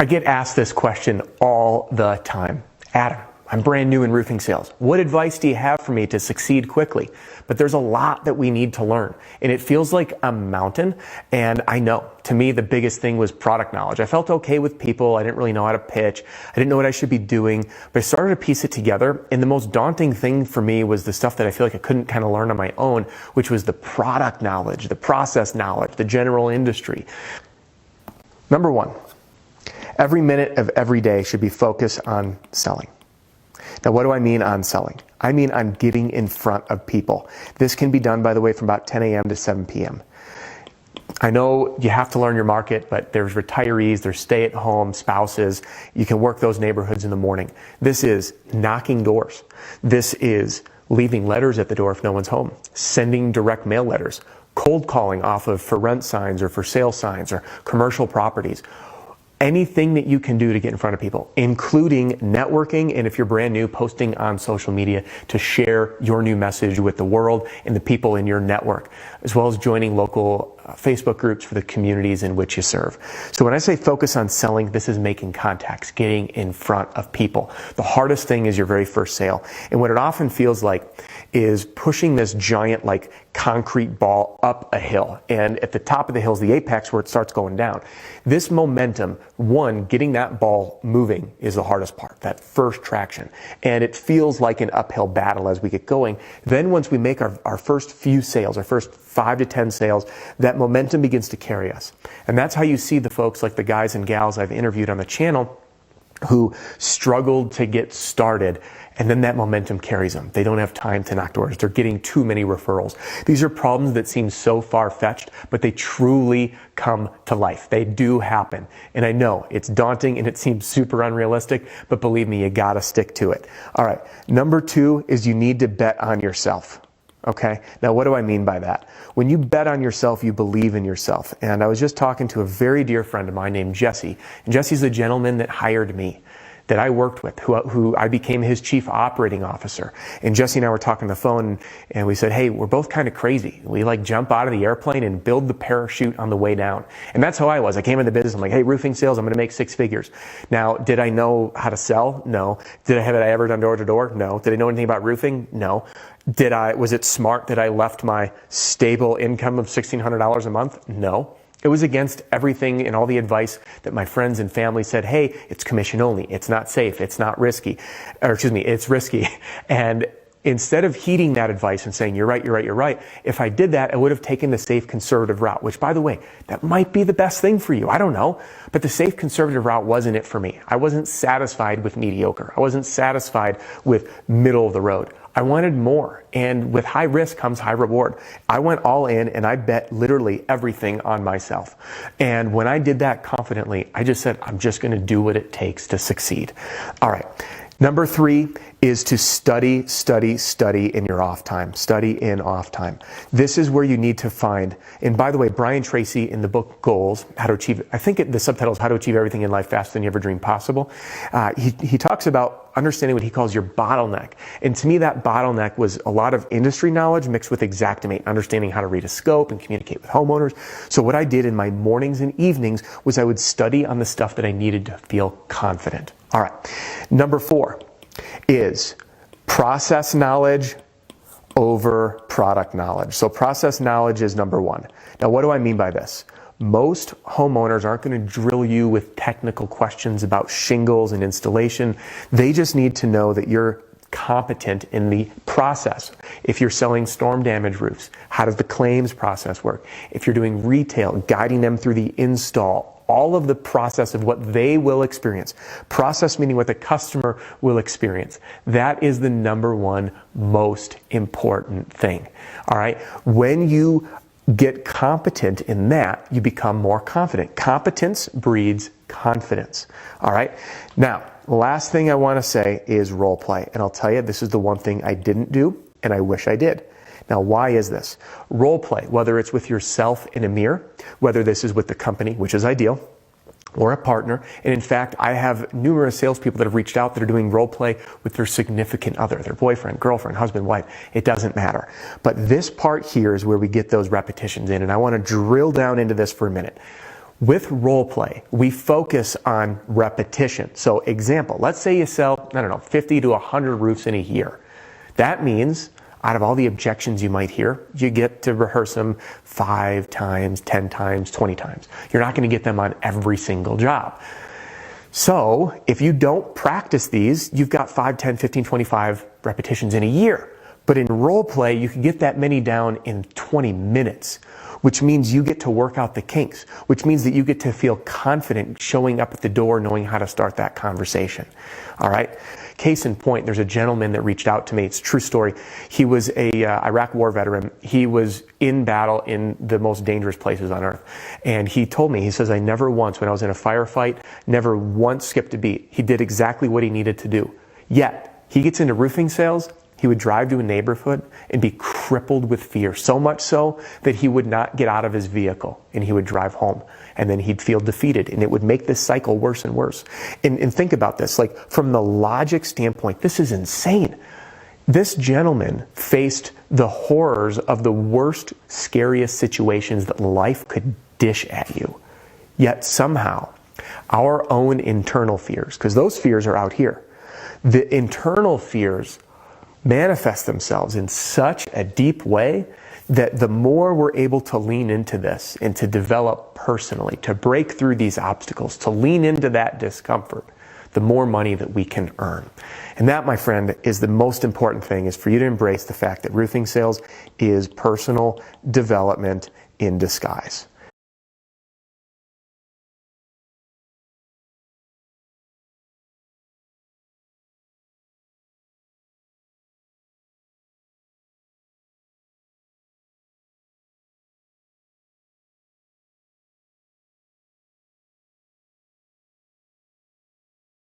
I get asked this question all the time. Adam, I'm brand new in roofing sales. What advice do you have for me to succeed quickly? But there's a lot that we need to learn. And it feels like a mountain. And I know, to me, the biggest thing was product knowledge. I felt okay with people. I didn't really know how to pitch. I didn't know what I should be doing. But I started to piece it together. And the most daunting thing for me was the stuff that I feel like I couldn't kind of learn on my own, which was the product knowledge, the process knowledge, the general industry. Number one, every minute of every day should be focused on selling. Now, what do I mean on selling? I mean on getting in front of people. This can be done, by the way, from about 10 a.m. to 7 p.m. I know you have to learn your market, but there's retirees, there's stay-at-home spouses. You can work those neighborhoods in the morning. This is knocking doors. This is leaving letters at the door if no one's home, sending direct mail letters, cold calling off of for rent signs or for sale signs or commercial properties. Anything that you can do to get in front of people, including networking, and if you're brand new, posting on social media to share your new message with the world and the people in your network, as well as joining local Facebook groups for the communities in which you serve. So when I say focus on selling, this is making contacts, getting in front of people. The hardest thing is your very first sale. And what it often feels like is pushing this giant like concrete ball up a hill. And at the top of the hill is the apex where it starts going down. This momentum, one, getting that ball moving is the hardest part, that first traction. And it feels like an uphill battle as we get going. Then once we make our first few sales, our first 5 to 10 sales, that momentum begins to carry us. And that's how you see the folks like the guys and gals I've interviewed on the channel who struggled to get started, and then that momentum carries them. They don't have time to knock doors. They're getting too many referrals. These are problems that seem so far-fetched, but they truly come to life. They do happen. And I know it's daunting and it seems super unrealistic, but believe me, you gotta stick to it. All right, number 2 is you need to bet on yourself. Okay, now what do I mean by that? When you bet on yourself, you believe in yourself. And I was just talking to a very dear friend of mine named Jesse. And Jesse's the gentleman that hired me, that I worked with, who I became his chief operating officer. And Jesse and I were talking on the phone, and we said, hey, we're both kind of crazy. We like jump out of the airplane and build the parachute on the way down. And that's how I was. I came into business, I'm like, hey, roofing sales, I'm going to make 6 figures. Now, did I know how to sell? No. Had I ever done door to door? No. Did I know anything about roofing? No. Was it smart that I left my stable income of $1,600 a month? No. It was against everything and all the advice that my friends and family said, hey, it's commission only. It's not safe. It's not risky. It's risky. And instead of heeding that advice and saying, you're right, you're right, you're right, if I did that, I would have taken the safe conservative route, which, by the way, that might be the best thing for you. I don't know. But the safe conservative route wasn't it for me. I wasn't satisfied with mediocre. I wasn't satisfied with middle of the road. I wanted more, and with high risk comes high reward. I went all in and I bet literally everything on myself. And when I did that confidently, I just said, I'm just going to do what it takes to succeed. All right. Number 3 is to study in your off time. Study in off time. This is where you need to find, and by the way, Brian Tracy in the book Goals, How to Achieve, I think the subtitle is How to Achieve Everything in Life Faster Than You Ever Dreamed Possible. He talks about understanding what he calls your bottleneck. And to me, that bottleneck was a lot of industry knowledge mixed with Xactimate, understanding how to read a scope and communicate with homeowners. So what I did in my mornings and evenings was I would study on the stuff that I needed to feel confident. All right. Number 4 is process knowledge over product knowledge. So process knowledge is number 1. Now, what do I mean by this? Most homeowners aren't going to drill you with technical questions about shingles and installation. They just need to know that you're competent in the process. If you're selling storm damage roofs, how does the claims process work? If you're doing retail, guiding them through the install, all of the process of what they will experience. Process meaning what the customer will experience. That is the number 1 most important thing. All right. When you get competent in that, you become more confident. Competence breeds confidence. All right. Now, last thing I want to say is role play. And I'll tell you, this is the one thing I didn't do, and I wish I did. Now, why is this? Role play, whether it's with yourself in a mirror, whether this is with the company, which is ideal, or a partner. And in fact, I have numerous salespeople that have reached out that are doing role play with their significant other, their boyfriend, girlfriend, husband, wife. It doesn't matter. But this part here is where we get those repetitions in. And I want to drill down into this for a minute. With role play, we focus on repetition. So example, let's say you sell, 50 to 100 roofs in a year. That means out of all the objections you might hear, you get to rehearse them 5 times, 10 times, 20 times. You're not going to get them on every single job. So if you don't practice these, you've got 5, 10, 15, 25 repetitions in a year. But in role play, you can get that many down in 20 minutes, which means you get to work out the kinks, which means that you get to feel confident showing up at the door, knowing how to start that conversation. All right. Case in point, there's a gentleman that reached out to me. It's a true story. He was a Iraq war veteran. He was in battle in the most dangerous places on earth. And he told me, he says, I never once, when I was in a firefight, never once skipped a beat. He did exactly what he needed to do. Yet, he gets into roofing sales. He would drive to a neighborhood and be crippled with fear, so much so that he would not get out of his vehicle and he would drive home. And then he'd feel defeated, and it would make this cycle worse and worse. And think about this, like from the logic standpoint, this is insane. This gentleman faced the horrors of the worst, scariest situations that life could dish at you. Yet somehow, our own internal fears, because those fears are out here, the internal fears manifest themselves in such a deep way that the more we're able to lean into this and to develop personally, to break through these obstacles, to lean into that discomfort, the more money that we can earn. And that, my friend, is the most important thing, is for you to embrace the fact that roofing sales is personal development in disguise.